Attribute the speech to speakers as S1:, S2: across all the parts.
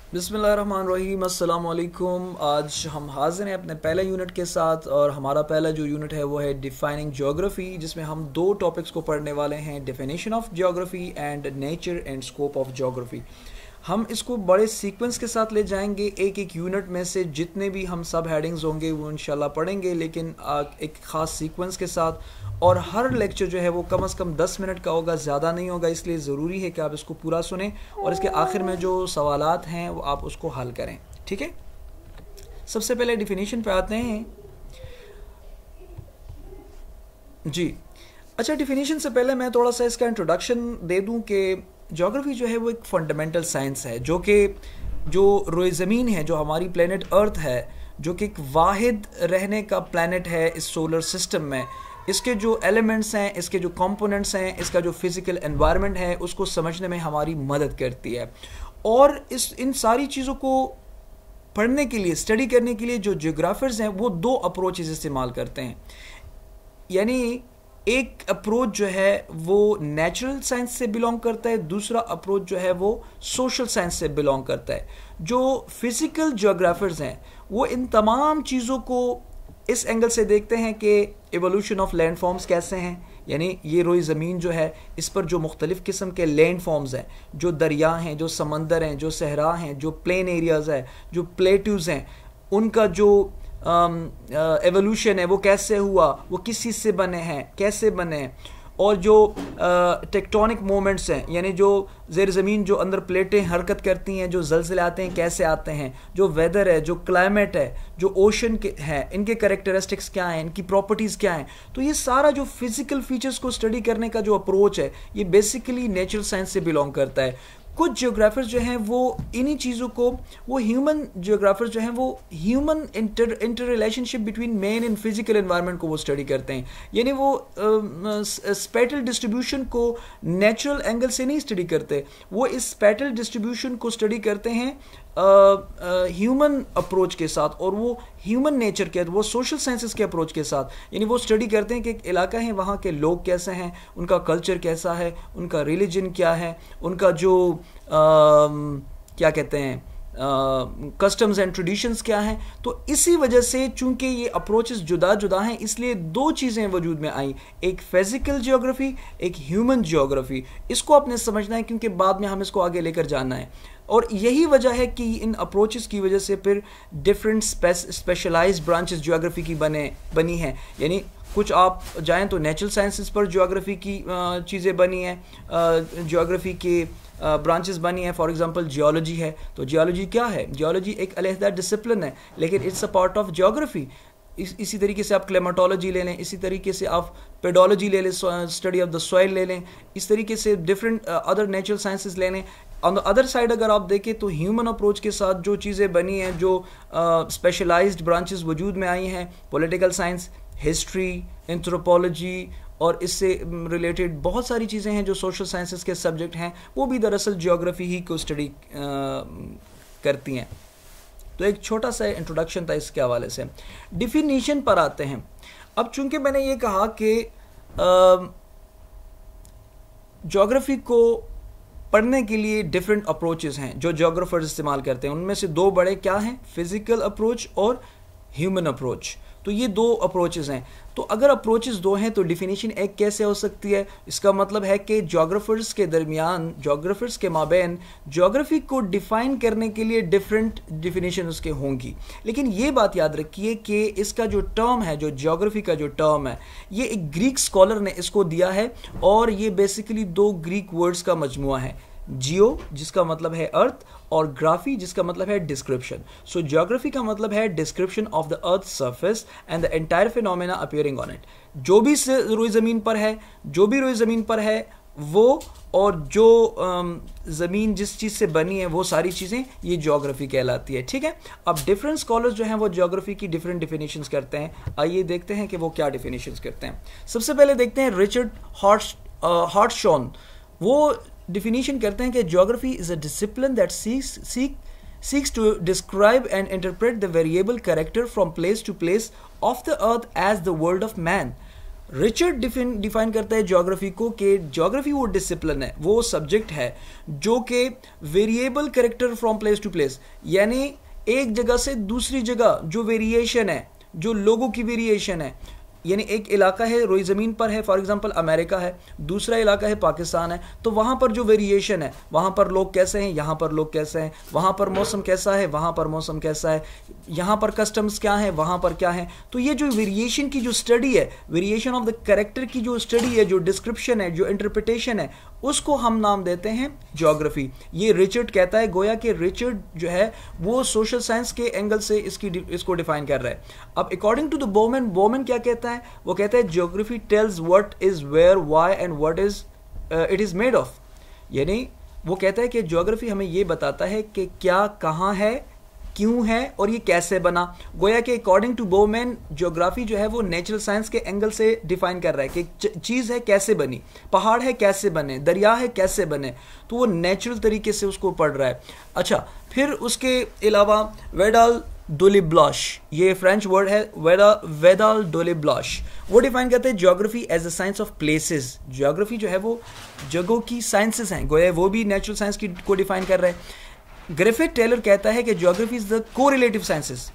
S1: बिस्मिल्लाहिर्रहमानिर्रहीम, अस्सलाम वालेकुम। आज हम हाजिर हैं अपने पहले यूनिट के साथ और हमारा पहला जो यूनिट है वो है डिफाइनिंग ज्योग्राफी, जिसमें हम दो टॉपिक्स को पढ़ने वाले हैं, definition of geography and nature and scope of geography. हम इसको बड़े सीक्वेंस के साथ ले जाएंगे, एक एक यूनिट में से जितने भी हम सब हेडिंग्स होंगे वो इंशाल्लाह पढ़ेंगे, लेकिन एक ख़ास सीक्वेंस के साथ। और हर लेक्चर जो है वो कम से कम 10 मिनट का होगा, ज़्यादा नहीं होगा, इसलिए ज़रूरी है कि आप इसको पूरा सुने और इसके आखिर में जो सवालात हैं वो आप उसको हल करें। ठीक है, सबसे पहले डिफिनीशन पे आते हैं जी। अच्छा, डिफिनीशन से पहले मैं थोड़ा सा इसका इंट्रोडक्शन दे दूं कि ज्योग्राफी जो है वो एक फंडामेंटल साइंस है जो रोए ज़मीन है, जो हमारी प्लेनेट अर्थ है, जो कि एक वाहिद रहने का प्लेनेट है इस सोलर सिस्टम में। इसके जो एलिमेंट्स हैं, इसके जो कंपोनेंट्स हैं, इसका जो फिज़िकल एनवायरनमेंट है, उसको समझने में हमारी मदद करती है। और इन सारी चीज़ों को पढ़ने के लिए, स्टडी करने के लिए जो जियोग्राफर्स हैं वो दो अप्रोचेस इस्तेमाल करते हैं। यानी एक अप्रोच जो है वो नेचुरल साइंस से बिलोंग करता है, दूसरा अप्रोच जो है वो सोशल साइंस से बिलोंग करता है। जो फिज़िकल जियोग्राफर्स हैं वो इन तमाम चीज़ों को इस एंगल से देखते हैं कि एवोल्यूशन ऑफ लैंड फॉर्म्स कैसे हैं, यानी ये रोई ज़मीन जो है इस पर जो मुख्तलिफ़ किस्म के लैंड फॉर्म्स हैं, जो दरिया हैं, जो समंदर हैं, जो सहरा हैं, जो प्लेन एरियाज़ हैं, जो प्लेट्यूज़ हैं, उनका जो एवोल्यूशन है वो कैसे हुआ, वो किस चीज़ से बने हैं, कैसे बने हैं। और जो टेक्टोनिक मोमेंट्स हैं, यानी जो ज़ेर ज़मीन जो अंदर प्लेटें हरकत करती हैं, जो ज़लज़ले आते हैं कैसे आते हैं, जो वेदर है, जो क्लाइमेट है, जो ओशन के हैं, इनके कैरेक्टरिस्टिक्स क्या हैं, इनकी प्रॉपर्टीज़ क्या हैं। तो ये सारा जो फिज़िकल फीचर्स को स्टडी करने का जो अप्रोच है ये बेसिकली नेचुरल साइंस से बिलोंग करता है। कुछ जियोग्राफर्स जो हैं वो इन्हीं चीज़ों को, वो ह्यूमन जियोग्राफर्स जो हैं वो human inter relationship between man and physical environment को वो स्टडी करते हैं। यानी वो स्पेटल डिस्ट्रीब्यूशन को नेचुरल एंगल से नहीं स्टडी करते, वो इस स्पेटल डिस्ट्रीब्यूशन को स्टडी करते हैं ह्यूमन अप्रोच के साथ, और वो ह्यूमन नेचर के, वो सोशल साइंसेस के अप्रोच के साथ। यानी वो स्टडी करते हैं कि एक इलाका है, वहाँ के लोग कैसे हैं, उनका कल्चर कैसा है, उनका रिलीजन क्या है, उनका जो क्या कहते हैं कस्टम्स एंड ट्रेडिशंस क्या हैं। तो इसी वजह से चूंकि ये अप्रोचेस जुदा जुदा हैं, इसलिए दो चीज़ें वजूद में आई, एक फिजिकल जियोग्राफी, एक ह्यूमन जियोग्राफी। इसको आपने समझना है क्योंकि बाद में हम इसको आगे लेकर जाना है। और यही वजह है कि इन अप्रोचेस की वजह से फिर डिफरेंट स्पेशलाइज्ड ब्रांचेस जियोग्राफी की बनी हैं। यानी कुछ आप जाएं तो नेचुरल साइंसेस पर जियोग्राफी की चीज़ें बनी हैं, जियोग्राफी के ब्रांचेस बनी हैं। फॉर एग्जांपल जियोलॉजी है, तो जियोलॉजी क्या है, जियोलॉजी एक अलहदा डिसिप्लिन है, लेकिन it's a part of geography. इसी तरीके से आप क्लेमाटोलॉजी ले लें, इसी तरीके से आप पेडोलॉजी ले लें, स्टडी ऑफ द सॉइल ले लें, इस तरीके से डिफरेंट अदर नेचुरल साइंसेस ले लें। ऑन द अदर साइड अगर आप देखें तो ह्यूमन अप्रोच के साथ जो चीज़ें बनी हैं, जो स्पेशलाइज्ड ब्रांचेस वजूद में आई हैं, पॉलिटिकल साइंस, हिस्ट्री, एंथ्रोपोलॉजी और इससे रिलेटेड बहुत सारी चीज़ें हैं जो सोशल साइंसेस के सब्जेक्ट हैं, वो भी दरअसल जियोग्राफी ही को स्टडी करती हैं। तो एक छोटा सा इंट्रोडक्शन था इसके हवाले से। डिफिनीशन पर आते हैं। अब चूंकि मैंने ये कहा कि ज्योग्राफी को पढ़ने के लिए डिफरेंट अप्रोचेस हैं जो ज्योग्राफर्स इस्तेमाल करते हैं, उनमें से दो बड़े क्या हैं, फिजिकल अप्रोच और ह्यूमन अप्रोच। तो ये दो अप्रोचेस हैं। तो अगर अप्रोचेस दो हैं तो डिफिनीशन एक कैसे हो सकती है? इसका मतलब है कि ज्योग्राफर्स के दरमियान, ज्योग्राफर्स के माबैन ज्योग्राफी को डिफ़ाइन करने के लिए डिफरेंट डिफिनीशन उसके होंगी। लेकिन ये बात याद रखिए कि इसका जो टर्म है, जो ज्योग्राफी का जो टर्म है, ये एक ग्रीक स्कॉलर ने इसको दिया है, और ये बेसिकली दो ग्रीक वर्ड्स का मजमुआ है, जियो जिसका मतलब है अर्थ, और ग्राफी जिसका मतलब है डिस्क्रिप्शन। सो ज्योग्राफी का मतलब है description of the earth surface and the entire phenomena appearing on it. जो भी रोई ज़मीन पर है, जो भी रोई ज़मीन पर है वो, और जो ज़मीन जिस चीज़ से बनी है वो सारी चीज़ें, ये ज्योग्राफी कहलाती है। ठीक है, अब डिफरेंट स्कॉलर्स जो हैं वो ज्योग्राफी की डिफरेंट डिफिनीशंस करते हैं। आइए देखते हैं कि वो क्या डिफिनीशंस करते हैं। सबसे पहले देखते हैं रिचर्ड हार्टशॉन। वो डिफिनीशन करते हैं कि geography is a discipline that seeks to describe and interpret the variable character from place to place of the earth as the world of man. Richard define करता है ज्योग्राफी को कि ज्योग्राफी वो discipline है, वो सब्जेक्ट है जो कि variable character from place to place, यानी एक जगह से दूसरी जगह जो वेरिएशन है, जो लोगों की वेरिएशन है, यानी एक इलाका है रोई ज़मीन पर है, फॉर एग्जांपल अमेरिका है, दूसरा इलाका है पाकिस्तान है, तो वहाँ पर जो वेरिएशन है, वहाँ पर लोग कैसे हैं, यहाँ पर लोग कैसे हैं, वहाँ पर मौसम कैसा है, वहाँ पर मौसम कैसा है, यहाँ पर कस्टम्स क्या है, वहाँ पर क्या है। तो ये जो वेरिएशन की जो स्टडी है, वेरिएशन ऑफ द कैरेक्टर की जो स्टडी है, जो डिस्क्रिप्शन है, जो इंटरप्रिटेशन है, उसको हम नाम देते हैं ज्योग्राफी। ये रिचर्ड कहता है, गोया कि रिचर्ड जो है वो सोशल साइंस के एंगल से इसको डिफाइन कर रहा है। अब अकॉर्डिंग टू द बोमन क्या कहता है, वो कहता है geography tells what is where why and what is it is made of, यानी वो कहता है कि ज्योग्राफी हमें ये बताता है कि क्या कहाँ है, क्यों है और ये कैसे बना। गोया कि अकॉर्डिंग टू बोमैन ज्योग्राफी जो है वो नेचुरल साइंस के एंगल से डिफाइन कर रहा है कि चीज़ है कैसे बनी, पहाड़ है कैसे बने, दरिया है कैसे बने, तो वो नेचुरल तरीके से उसको पढ़ रहा है। अच्छा, फिर उसके अलावा वेडाल डोलिब्लाश, ये फ्रेंच वर्ड है, वेदाल डोलिब्लाश, वो डिफाइन करते हैं geography as a science of places. Geography जो है वो जगहों की साइंसेस हैं, गोया वो भी नेचुरल साइंस की को डिफाइन कर रहे हैं। ग्रिफिथ टेलर कहता है कि geography is the correlative sciences.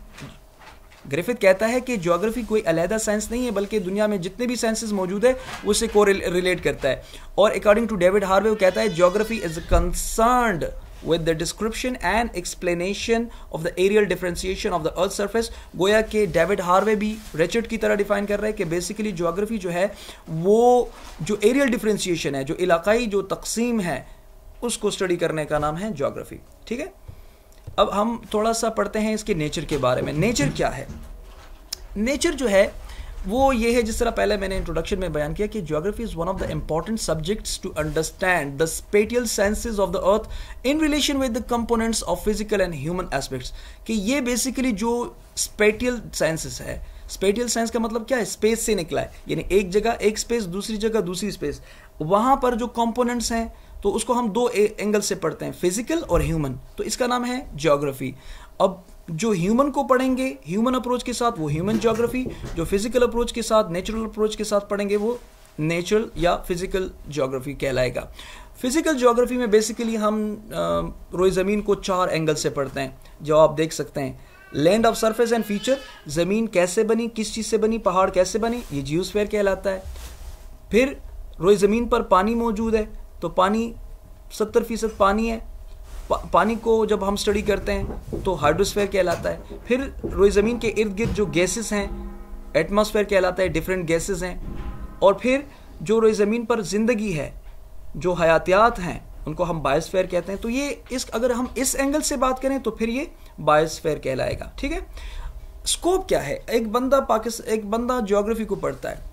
S1: Griffith कहता है कि ज्योग्राफी कोई अलहदा साइंस नहीं है, बल्कि दुनिया में जितने भी साइंसेस मौजूद है उससे कोरिलेट करता है। और अकॉर्डिंग टू डेविड हार्वे वो कहता है geography is concerned with the description and explanation of the aerial differentiation of the earth surface। गोया के डेविड हार्वे भी रिचर्ड की तरह डिफाइन कर रहे हैं कि बेसिकली ज्योग्राफी जो है वो जो एरियल डिफरेंशिएशन है, जो इलाकाई जो तकसीम है, उसको स्टडी करने का नाम है ज्योग्राफी। ठीक है, अब हम थोड़ा सा पढ़ते हैं इसके नेचर के बारे में। नेचर क्या है? नेचर जो है वो ये है, जिस तरह पहले मैंने इंट्रोडक्शन में बयान किया कि geography is one of the important subjects to understand the spatial sciences of the earth in relation with the components of physical and human aspects. कि ये बेसिकली जो स्पेटियल साइंसेस है, स्पेटियल साइंस का मतलब क्या है? स्पेस से निकला है, यानी एक जगह एक स्पेस, दूसरी जगह दूसरी स्पेस, वहाँ पर जो कंपोनेंट्स हैं तो उसको हम दो एंगल से पढ़ते हैं, फिजिकल और ह्यूमन, तो इसका नाम है ज्योग्राफी। अब जो ह्यूमन को पढ़ेंगे ह्यूमन अप्रोच के साथ वो ह्यूमन ज्योग्राफी, जो फिजिकल अप्रोच के साथ, नेचुरल अप्रोच के साथ पढ़ेंगे वो नेचुरल या फिजिकल ज्योग्राफी कहलाएगा। फिजिकल ज्योग्राफी में बेसिकली हम रोई ज़मीन को 4 एंगल से पढ़ते हैं, जो आप देख सकते हैं। Land of surface and feature, ज़मीन कैसे बनी, किस चीज़ से बनी, पहाड़ कैसे बनी, ये जियोस्फीयर कहलाता है। फिर रोई ज़मीन पर पानी मौजूद है, तो पानी 70% पानी है, पानी को जब हम स्टडी करते हैं तो हाइड्रोस्फीयर कहलाता है। फिर रोई ज़मीन के इर्द गिर्द जो गैसेस हैं एटमॉस्फेयर कहलाता है, डिफरेंट गैसेस हैं। और फिर जो रोई ज़मीन पर ज़िंदगी है, जो हयातियात हैं, उनको हम बायोस्फीयर कहते हैं। तो ये अगर हम इस एंगल से बात करें तो फिर ये बायोस्फीयर कहलाएगा। ठीक है, स्कोप क्या है? एक बंदा ज्योग्राफी को पढ़ता है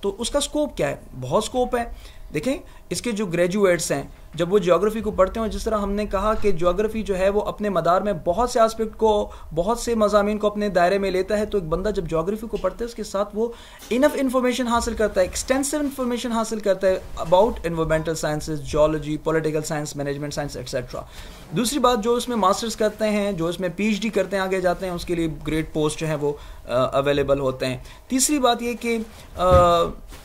S1: तो उसका स्कोप क्या है? बहुत स्कोप है। देखें, इसके जो ग्रेजुएट्स हैं जब वो ज्योग्राफी को पढ़ते हैं, जिस तरह हमने कहा कि ज्योग्राफी जो है वो अपने मदार में बहुत से एस्पेक्ट को, बहुत से मज़ामीन को अपने दायरे में लेता है। तो एक बंदा जब ज्योग्राफी को पढ़ता है उसके साथ वो इनफ इन्फॉर्मेशन हासिल करता है, एक्सटेंसिव इन्फॉर्मेशन हासिल करता है about environmental sciences, geology, political science, management science etcetera. दूसरी बात, जो इसमें मास्टर्स करते हैं, जो इसमें PhD करते हैं, आगे जाते हैं, उसके लिए ग्रेड पोस्ट जो हैं वो अवेलेबल होते हैं। तीसरी बात ये कि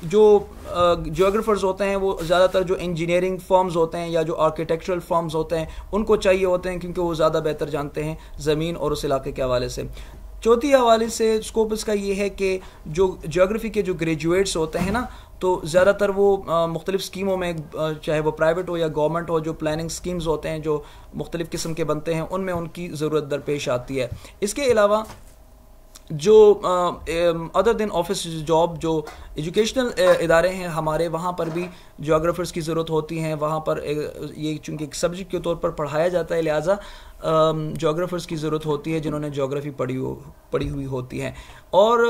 S1: जो ज्योग्राफर्स होते हैं वो ज़्यादातर जो इंजीनियरिंग फर्म्स होते हैं या जो आर्किटेक्चरल फर्म्स होते हैं उनको चाहिए होते हैं, क्योंकि वो ज़्यादा बेहतर जानते हैं ज़मीन और उस इलाके के हवाले से। चौथी हवाले से स्कोप इसका ये है कि जो ज्योग्राफी के जो ग्रेजुएट्स होते हैं ना, तो ज़्यादातर वो मुख्तलिफ़ स्कीमों में, चाहे वो प्राइवेट हो या गवर्नमेंट हो, जो प्लानिंग स्कीम्स होते हैं जो मुख्तलिफ़ किस्म के बनते हैं, उनमें उनकी ज़रूरत दरपेश आती है। इसके अलावा जो अदर देन ऑफिस जॉब, जो एजुकेशनल इदारे हैं हमारे, वहाँ पर भी ज्योग्राफर्स की ज़रूरत होती हैं। वहाँ पर ये चूँकि एक सब्जेक्ट के तौर पर पढ़ाया जाता है, लिहाजा ज्योग्राफर्स की ज़रूरत होती है जिन्होंने ज्योग्राफी पढ़ी हुई होती है। और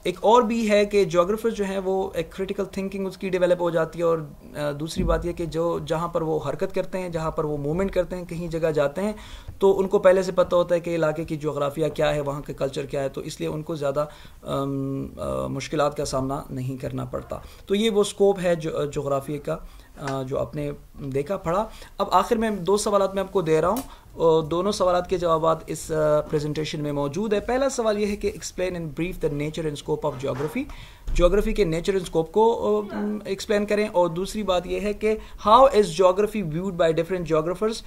S1: एक और भी है कि ज्योग्राफर जो हैं वो एक क्रिटिकल थिंकिंग उसकी डेवलप हो जाती है। और दूसरी बात यह कि जो जहाँ पर वो हरकत करते हैं, जहाँ पर वो मूवमेंट करते हैं, कहीं जगह जाते हैं, तो उनको पहले से पता होता है कि इलाके की जोग्राफिया क्या है, वहाँ के कल्चर क्या है, तो इसलिए उनको ज़्यादा मुश्किलात का सामना नहीं करना पड़ता। तो ये वो स्कोप स्कोप है जोग्राफी का जो आपने देखा पढ़ा। अब आखिर में 2 सवाल मैं आपको दे रहा हूँ, दोनों सवाल के जवाब इस प्रेजेंटेशन में मौजूद है। पहला सवाल यह है कि explain in brief the nature and scope of geography, geography के नेचर एंड स्कोप को एक्सप्लेन करें। और दूसरी बात यह है कि how is geography viewed by different ज्योग्राफर्स,